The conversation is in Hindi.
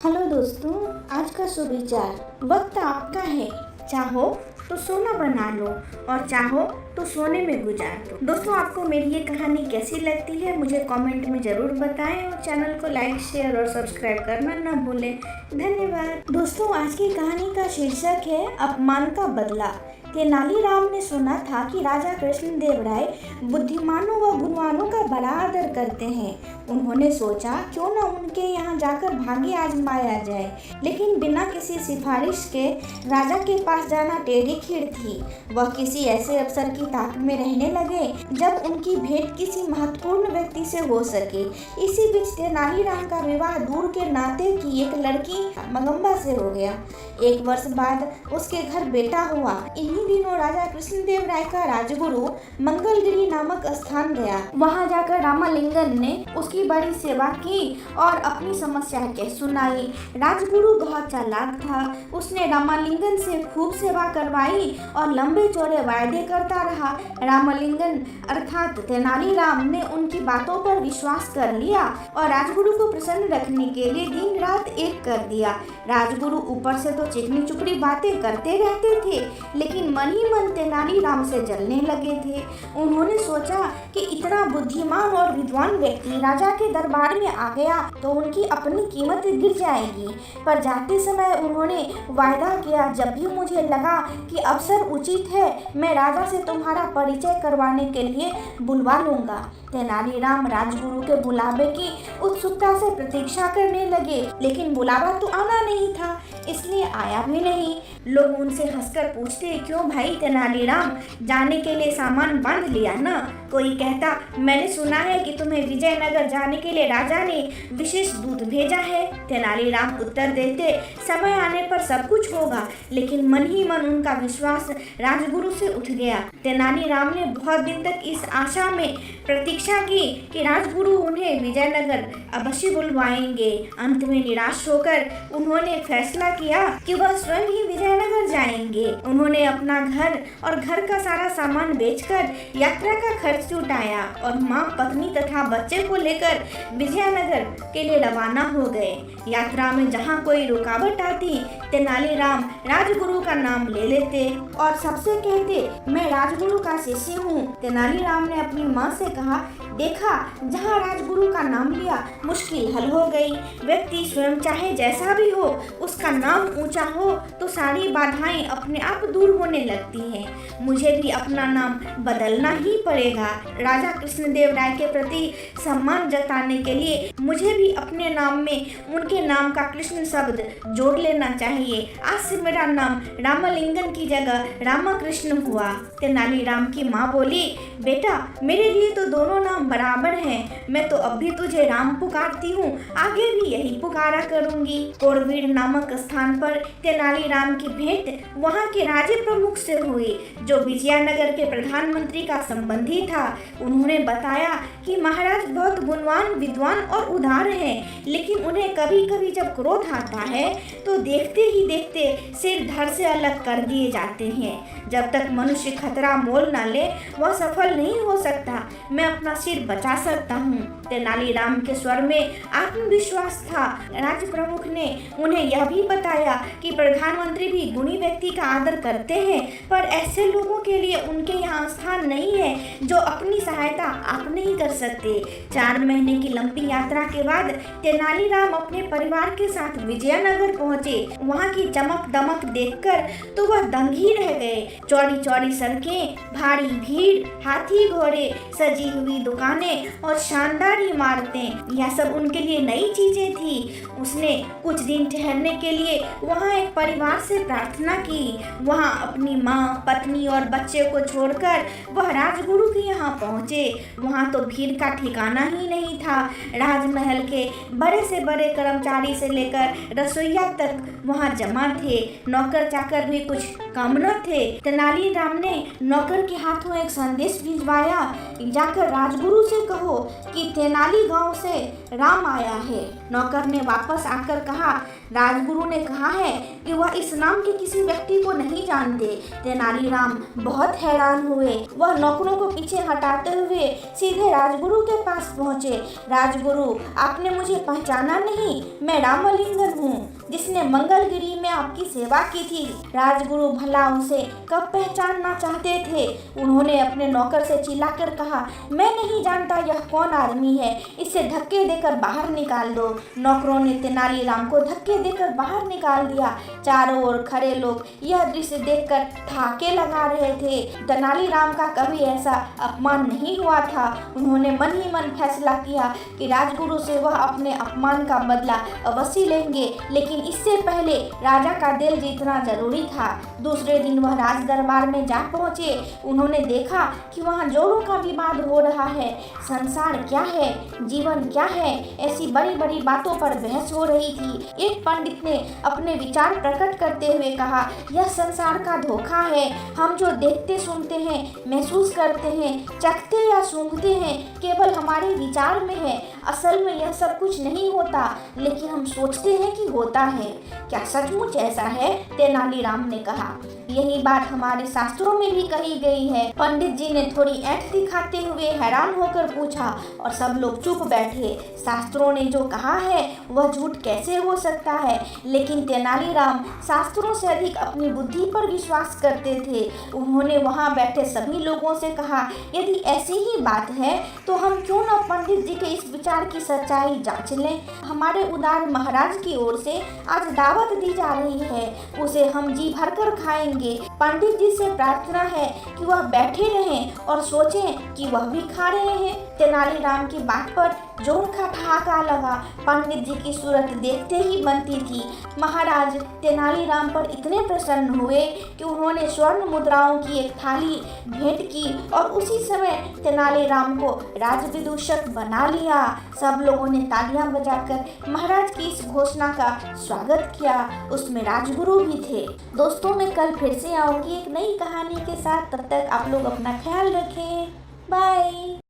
हेलो दोस्तों, आज का सुविचार। वक्त आपका है, चाहो तो सोना बना लो और चाहो तो सोने में गुजार दो। दोस्तों, आपको मेरी ये कहानी कैसी लगती है मुझे कमेंट में ज़रूर बताएं और चैनल को लाइक, शेयर और सब्सक्राइब करना ना भूलें। धन्यवाद। दोस्तों, आज की कहानी का शीर्षक है अपमान का बदला। तेनालीराम ने सुना था कि राजा कृष्णदेव राय बुद्धिमानों व गुणवानों का बड़ा आदर करते हैं। उन्होंने सोचा क्यों न उनके यहाँ जाकर भाग्य आजमाया जाए, लेकिन बिना किसी सिफारिश के राजा के पास जाना टेढ़ी खीर थी। वह किसी ऐसे अफसर की ताक में रहने लगे जब उनकी भेंट किसी महत्वपूर्ण व्यक्ति से हो सके। इसी बीच तेनालीराम का विवाह दूर के नाते की एक लड़की मगम्बा से हो गया। 1 वर्ष बाद उसके घर बेटा हुआ। इन्हीं दिनों राजा कृष्णदेव राय का राजगुरु मंगलगिरी नामक स्थान गया। वहां जाकर रामालिंगन ने उसकी बड़ी सेवा की और अपनी समस्या कह सुनाई। राजगुरु बहुत चालाक था। उसने रामालिंगन से खूब सेवा करवाई और लंबे चौड़े वायदे करता रहा। रामालिंगन अर्थात तेनालीराम ने उनकी बातों पर विश्वास कर लिया और राजगुरु को प्रसन्न रखने के लिए दिन रात एक कर दिया। राजगुरु ऊपर से तो चिकनी चुपड़ी बातें करते रहते थे, लेकिन मन ही मन तेनालीराम से जलने लगे थे। उन्होंने सोचा कि इतना बुद्धिमान और विद्वान व्यक्ति राजा के दरबार में आ गया तो उनकी अपनी कीमत गिर जाएगी। पर जाते समय उन्होंने वायदा किया, जब भी मुझे लगा कि अवसर उचित है मैं राजा से तुम्हारा परिचय करवाने के लिए बुलवा लूंगा। तेनालीराम राजगुरु के बुलावे की उत्सुकता से प्रतीक्षा करने लगे, लेकिन बुलावा तो आना नहीं था, इसलिए आया भी नहीं। लोग उनसे हंसकर पूछते, क्यों भाई तेनालीराम, जाने के लिए सामान बांध लिया ना? कोई कहता, मैंने सुना है कि तुम्हें विजयनगर जाने के लिए राजा ने विशेष दूत भेजा है। तेनालीराम उत्तर देते, समय आने पर सब कुछ होगा, लेकिन मन ही मन उनका विश्वास राजगुरु से उठ गया। तेनालीराम ने बहुत दिन तक इस आशा में प्रतीक्षा की कि राजगुरु उन्हें विजयनगर अवश्य बुलवाएंगे। अंत में निराश होकर उन्होंने फैसला किया कि वह स्वयं ही विजयनगर जाएंगे। उन्होंने अपना घर और घर का सारा सामान बेचकर यात्रा का खर्च जुटाया और माँ, पत्नी तथा बच्चे को लेकर विजयनगर के लिए रवाना हो गए। यात्रा में जहाँ कोई रुकावट आती, तेनालीराम राजगुरु का नाम ले लेते और सबसे कहते, मैं राजगुरु का शिष्य हूँ। तेनालीराम ने अपनी माँ से कहा, देखा, जहाँ राजगुरु का नाम लिया मुश्किल हल हो गई। व्यक्ति स्वयं चाहे जैसा भी हो, उसका नाम ऊंचा हो तो सारी बाधाएं अपने आप दूर होने लगती हैं। मुझे भी अपना नाम बदलना ही पड़ेगा। राजा कृष्णदेव राय के प्रति सम्मान जताने के लिए मुझे भी अपने नाम में उनके नाम का कृष्ण शब्द जोड़ लेना चाहिए। आज से मेरा नाम रामालिंगन की जगह रामकृष्ण हुआ। तेनालीराम की माँ बोली, बेटा, मेरे लिए तो दोनों नाम बराबर हैं। मैं तो अब भी तुझे राम पुकारती हूँ, आगे भी यही पुकारा करूँगी। कोरवीर नामक स्थान पर तेनालीराम की भेंट वहाँ के राज्य प्रमुख से हुई, जो विजयनगर के प्रधानमंत्री का संबंधी था। उन्होंने बताया कि महाराज बहुत गुणवान, विद्वान और उदार हैं, लेकिन उन्हें कभी कभी जब क्रोध आता है तो देखते ही देखते सिर धड़ से अलग कर दिए जाते हैं। जब तक मनुष्य खतरा मोल न ले वह सफल नहीं हो सकता। मैं अपना सिर बचा सकता हूँ। तेनालीराम के स्वर में आत्मविश्वास था। राज्य प्रमुख ने उन्हें यह भी बताया कि प्रधानमंत्री भी गुणी व्यक्ति का आदर करते हैं, पर ऐसे लोगों के लिए उनके यहाँ स्थान नहीं है जो अपनी सहायता आप नहीं कर सकते। 4 महीने की लंबी यात्रा के बाद तेनालीराम अपने परिवार के साथ विजयनगर पहुँचे। वहाँ की चमक दमक देखकर तो वह दंग ही रह गए। चौड़ी चौड़ी सड़कें, भारी भीड़, हाथी घोड़े, सजी हुई दुकानें और शानदार इमारतें, यह सब उनके लिए नई चीजें थी। उसने कुछ दिन ठहरने के लिए वहाँ एक परिवार से प्रार्थना की। वहाँ अपनी माँ, पत्नी और बच्चे को छोड़कर वह राजगुरु के यहाँ पहुँचे। वहाँ तो भीड़ का ठिकाना ही नहीं था। राजमहल के बड़े से बड़े कर्मचारी से लेकर रसोइया तक वहाँ जमा थे। नौकर चाकर भी कुछ कम न थे। तेनालीराम ने नौकर के हाथों एक संदेश भिजवाया, जाकर राजगुरु से कहो कि तेनाली गांव से राम आया है। नौकर ने वापस आकर कहा, राजगुरु ने कहा है कि वह इस नाम के किसी व्यक्ति को नहीं जानते। तेनालीराम बहुत हैरान हुए। वह नौकरों को पीछे हटाते हुए सीधे राजगुरु के पास पहुँचे। राजगुरु, आपने मुझे पहचाना नहीं? मैं रामालिंगन हूँ। जिसने मंगलगिरी में आपकी सेवा की थी। राजगुरु भला उसे कब पहचानना चाहते थे। उन्होंने अपने नौकर से चिल्लाकर कहा, मैं नहीं जानता यह कौन आदमी है, इसे धक्के देकर बाहर निकाल दो। नौकरों ने तेनालीराम को धक्के देकर बाहर निकाल दिया। चारों ओर खड़े लोग यह दृश्य देखकर ठहाके लगा रहे थे। तेनालीराम का कभी ऐसा अपमान नहीं हुआ था। उन्होंने मन ही मन फैसला किया कि राजगुरु से वह अपने अपमान का बदला अवश्य लेंगे, लेकिन इससे पहले राजा का दिल जीतना जरूरी था। दूसरे दिन वह राज दरबार में जा पहुंचे। उन्होंने देखा कि वहां जोरों का विवाद हो रहा है। संसार क्या है, जीवन क्या है, ऐसी बड़ी बड़ी बातों पर बहस हो रही थी। एक पंडित ने अपने विचार प्रकट करते हुए कहा, यह संसार का धोखा है। हम जो देखते, सुनते हैं, महसूस करते हैं, चखते या सूंघते हैं, केवल हमारे विचार में है। असल में यह सब कुछ नहीं होता, लेकिन हम सोचते हैं कि होता है। क्या सचमुच ऐसा है? तेनालीराम ने कहा। यही बात हमारे शास्त्रों में भी कही गई है। पंडित जी ने थोड़ी ऐंठ दिखाते हुए हैरान होकर पूछा और सब लोग चुप बैठे। शास्त्रों ने जो कहा है वह झूठ कैसे हो सकता है? लेकिन तेनालीराम शास्त्रों से अधिक अपनी बुद्धि पर विश्वास करते थे। उन्होंने वहां बैठे सभी लोगों से कहा, यदि ऐसी ही बात है तो हम क्यों न पंडित जी के इस विचार की सच्चाई जांच लें। हमारे उदार महाराज की ओर से आज दावत दी जा रही है, उसे हम जी भर कर खाएंगे। पंडित जी से प्रार्थना है कि वह बैठे रहें और सोचें कि वह भी खा रहे हैं। तेनालीराम की बात पर जोर का ठहाका लगा। पंडित जी की सूरत देखते ही बनती थी। महाराज तेनालीराम पर इतने प्रसन्न हुए कि उन्होंने स्वर्ण मुद्राओं की एक थाली भेंट की और उसी समय तेनालीराम को राजविदूषक बना लिया। सब लोगों ने तालियां बजाकर महाराज की इस घोषणा का स्वागत किया। उसमें राजगुरु भी थे। दोस्तों, मैं कल फिर से आऊंगी एक नई कहानी के साथ। तब तक आप लोग अपना ख्याल रखें। बाय।